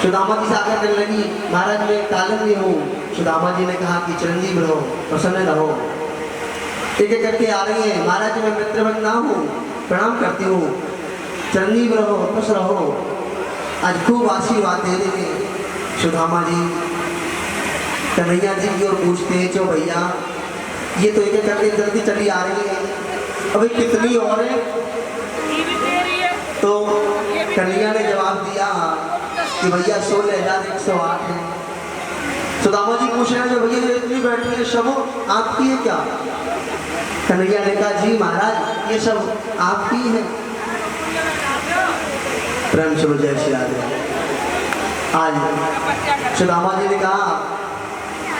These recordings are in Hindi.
सुदामा जी से आकर कहने लगी, महाराज मैं कालंदी हूँ। सुदामा जी ने कहा कि चिरंजीव रहो, प्रसन्न रहो। एक एक करके आ रही है, महाराज मैं मित्रवंदना हूँ, प्रणाम करती हूँ, चिरंजीव रहो, खुश रहो, आज खूब आशीर्वाद दे रहे हैं। सुदामा जी कन्हैया जी की ओर पूछते हैं, जो भैया ये तो एक एक करके जल्दी चली आ रही है, अभी कितनी और है? तो कन्हैया ने जवाब दिया कि भैया 16,108 है। सुदामा जी पूछ रहे हैं, जो भैया जो इतनी बैठी है सब आपकी है क्या? कन्हैया ने कहा, जी महाराज ये सब आपकी है। प्रेम से जय श्री राधे। आज सुदामा जी ने कहा,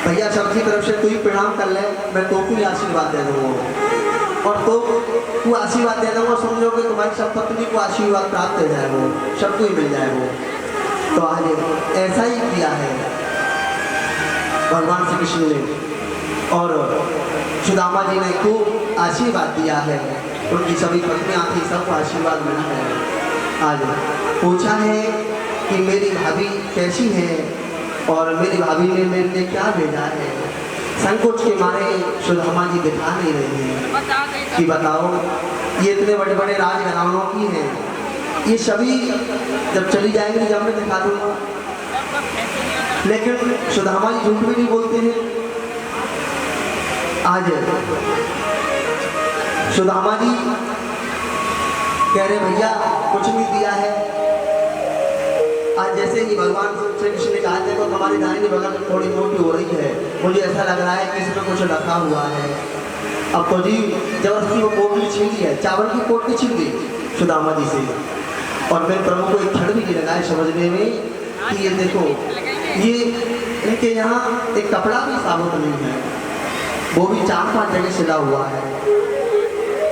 भैया सबकी तरफ से तू ही प्रणाम कर ले, मैं तो को आशीर्वाद दे दूंगा, और तो तू आशीर्वाद दे दूंगा, समझो कि तुम्हारी सब पत्नी को आशीर्वाद प्राप्त हो जाए, वो सबको ही मिल जाए वो। तो आज ऐसा ही किया है भगवान श्री कृष्ण ने, और सुदामा जी ने खूब आशीर्वाद दिया है, उनकी सभी पत्नियां थी, सबको आशीर्वाद मिला है। आज पूछा है कि मेरी भाभी कैसी है और मेरी भाभी ने मेरे लिए क्या भेजा है। संकोच के मारे सुदामा जी दिखा नहीं रहे हैं कि बताओ ये इतने बड़े बड़े राजघरानों की हैं, ये सभी जब चली जाएंगी जब मैं दिखा दूंगा। लेकिन सुदामा जी झूठ भी नहीं बोलते हैं। आज सुदामा जी कह रहे भैया कुछ नहीं दिया है। आज जैसे ही भगवान श्री कृष्ण ने कहा, देखो तुम्हारी दाहिनी बगल थोड़ी मोटी हो रही है, मुझे ऐसा लग रहा है कि इसमें कुछ रखा हुआ है। अब तो जी जबरदस्ती वो पोटली छीन ली है, चावल की पोटली छीन ली सुदामा जी से, और मेरे प्रभु को एक क्षण भी नहीं लगाए समझने में कि ये देखो ये इनके यहाँ एक कपड़ा भी साबुत नहीं है, वो भी 4-5 जगह सिला हुआ है।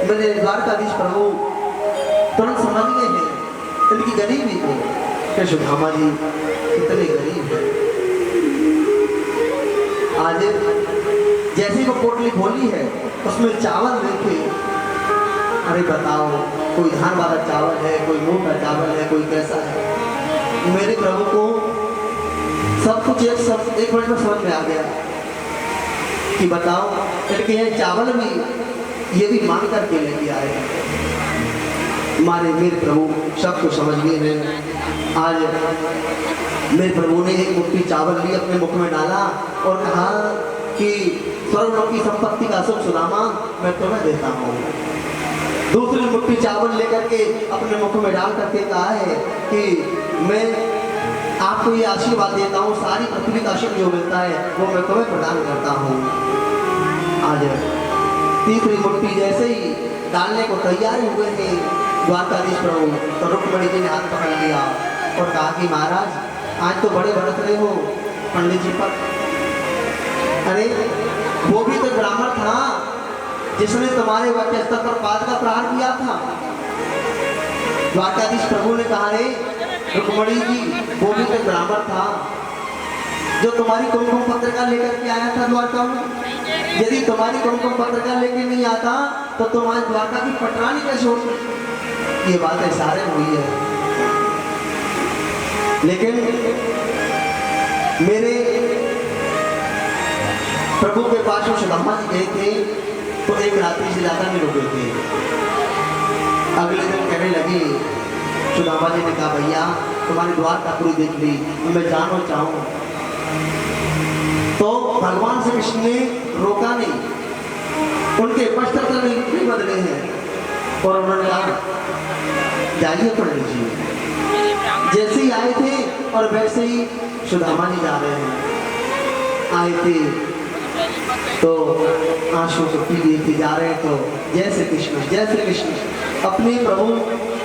मेरे द्वारकाधीश प्रभु तुरंत समझ गए हैं इनकी गरीबी को, कि सुदामा जी कितने गरीब है। आज जैसे वो पोटली खोली है उसमें चावल देखे, अरे बताओ कोई धान वाला चावल है, कोई मूंग का चावल है, कोई कैसा है। मेरे प्रभु को सब कुछ एक मिनट में समझ में आ गया कि बताओ इनके यहाँ चावल भी ये भी मांग करके लेके आए। हमारे मेरे प्रभु सब कुछ समझ गए हैं। आज मेरे प्रभु ने एक मुट्ठी चावल ली, अपने मुख में डाला और कहा कि स्वर्गलोक की संपत्ति का सुख सुदामा मैं तुम्हें देता हूँ। दूसरी मुट्ठी चावल लेकर के अपने मुख में डाल करके कहा है कि मैं आपको ये आशीर्वाद देता हूँ, सारी पृथ्वी का सुख जो मिलता है वो मैं तुम्हें प्रदान करता हूँ। आज तीसरी मुट्ठी जैसे ही डालने को तैयार हुए थे द्वारकाधीश प्रभु, तो रुक्मणी जी ने हाथ पकड़ लिया और कहा कि महाराज आज तो बड़े बरस रहे हो पंडित जी पर। अरे वो भी तो ब्राह्मण था जिसने तुम्हारे वक्षस्थल पर पाद का प्रहार किया था। द्वारकाधीश प्रभु ने कहा, रे रुक्मणी जी वो भी तो ब्राह्मण था जो तुम्हारी कुमकुम पत्रिका लेकर के आया था द्वारका में। यदि तुम्हारी कुमकुम पत्रिका लेके नहीं आता तो तुम आज द्वारका की पटरानी कैसे होती। ये बात सारे हुई है। लेकिन मेरे प्रभु के पास जो सुदामा जी गए थे तो एक रात्रि से ज्यादा नहीं रुके थे। अगले दिन कहने लगे, सुदामा जी ने कहा भैया तुम्हारी द्वारकापुरी देख ली, मैं जानना चाहूँ। तो भगवान श्री कृष्ण ने रोका नहीं, उनके वस्त्र तो नहीं बदले हैं और उन्होंने कहा जाइए पंडित जी। जैसे ही आए थे और वैसे ही सुदामा जी जा रहे हैं। आए थे तो आंसू को पी लिए थे, जा रहे हैं तो जय श्री कृष्ण अपने प्रभु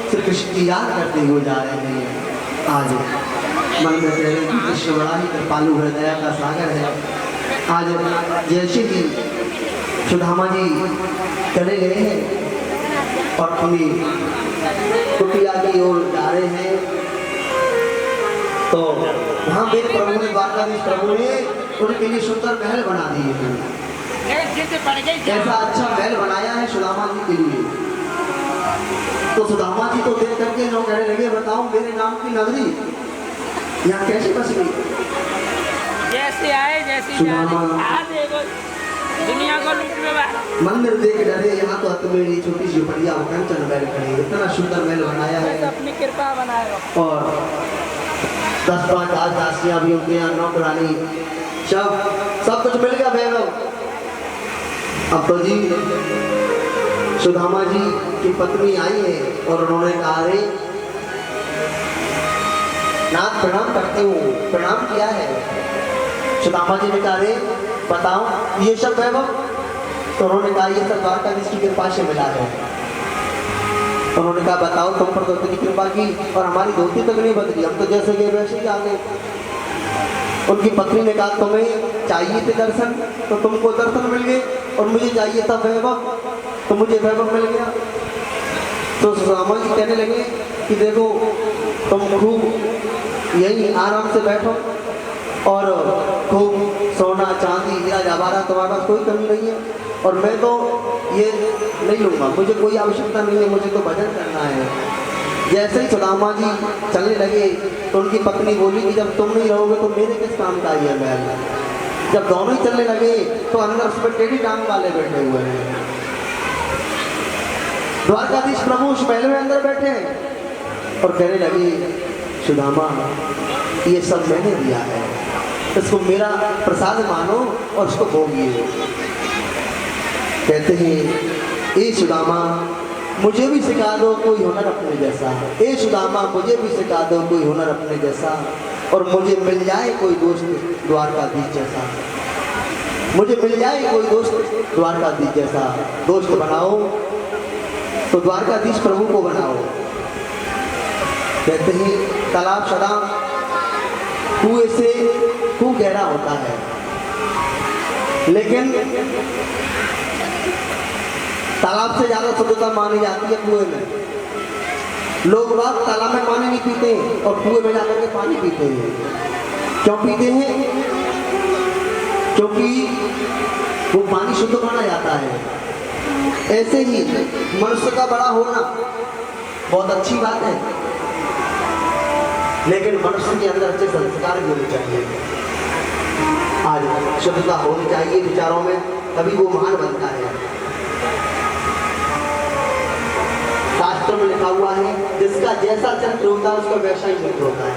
श्री कृष्ण की याद करते हुए जा रहे हैं। आज मन में कह रहे कि कृष्ण बड़ा ही कृपालु है, दया का सागर है। आज जैसे ही सुदामा जी चले गए हैं और अपनी कुटिया की ओर जा रहे हैं तो वहाँ मेरे प्रभु ने द्वारकाधीश प्रभु ने उनके लिए सुंदर महल बना दिए हैं। ऐसा अच्छा महल बनाया है सुदामा जी के लिए। तो सुदामा जी को देख करके लोग कहने लगे बताओ मेरे नाम की नगरी यहाँ कैसे बस गई? जैसे आए जैसे सुदामा। दुनिया को लूटने वाला। मंदिर देख डरे, यहाँ तो हथमेली छोटी सी बढ़िया कंचन महल खड़ी है, इतना सुंदर महल बनाया बस है। अपनी कृपा बनाए रखो। और 10-5 दासियां भी उनके यहाँ, नौकरानी, सब कुछ मिल गया वैभव। अब तो जी सुदामा जी की पत्नी आई है और उन्होंने कहा रे नाथ प्रणाम करते हूँ, प्रणाम किया है। सुदामा जी ने कहा रे बताओ ये सब वैभव? तो उन्होंने कहा ये सब द्वारकाधीश की कृपा से मिला है। उन्होंने कहा बताओ तुम पर तो इतनी कृपा की और हमारी धोती तक नहीं बदली, हम तो जैसे गए वैसे ही आ गए। उनकी पत्नी ने कहा तुम्हें चाहिए थे दर्शन तो तुमको दर्शन मिल गए, और मुझे चाहिए था वैभव तो मुझे वैभव मिल गया। तो सुदामा जी कहने लगे कि देखो तुम खूब यही आराम से बैठो और खूब सोना चांदी हीरा जवाहरात तुम्हारे पास कोई कमी नहीं है, और मैं तो ये नहीं लूँगा, मुझे कोई आवश्यकता नहीं है, मुझे तो भजन करना है। जैसे ही सुदामा जी चलने लगे तो उनकी पत्नी बोली कि जब तुम नहीं रहोगे तो मेरे किस काम का ये महल। जब दोनों ही चलने लगे तो अंदर उसमें टेढ़ी टांग वाले बैठे हुए हैं। द्वारकाधीश प्रभु उस महल में अंदर बैठे हैं और कहने लगे सुदामा ये सब मैंने दिया है, इसको मेरा प्रसाद मानो और उसको भोगिए। कहते हैं ए सुदामा मुझे भी सिखा दो कोई हुनर अपने जैसा, ए सुदामा मुझे भी सिखा दो कोई हुनर अपने जैसा, और मुझे मिल जाए कोई दोस्त द्वारकाधीश जैसा, मुझे मिल जाए कोई दोस्त द्वारकाधीश जैसा। दोस्त बनाओ तो द्वारकाधीश प्रभु को बनाओ। कहते हैं तालाब सदा कुएं से खूब गहरा होता है, लेकिन तालाब से ज्यादा शुद्धता मानी जाती है कुएं में। लोग बाग तालाब में पानी नहीं पीते और कुएं में जाकर के पानी पीते हैं। क्यों पीते हैं? क्योंकि वो पानी शुद्ध माना जाता है। ऐसे ही मनुष्य का बड़ा होना बहुत अच्छी बात है, लेकिन मनुष्य के अंदर अच्छे संस्कार भी होने चाहिए। आज शुद्धता होनी चाहिए विचारों में, तभी वो महान बनता है। शास्त्र में लिखा हुआ है जिसका जैसा चरित्र होता है उसका वैसा ही मित्र होता है।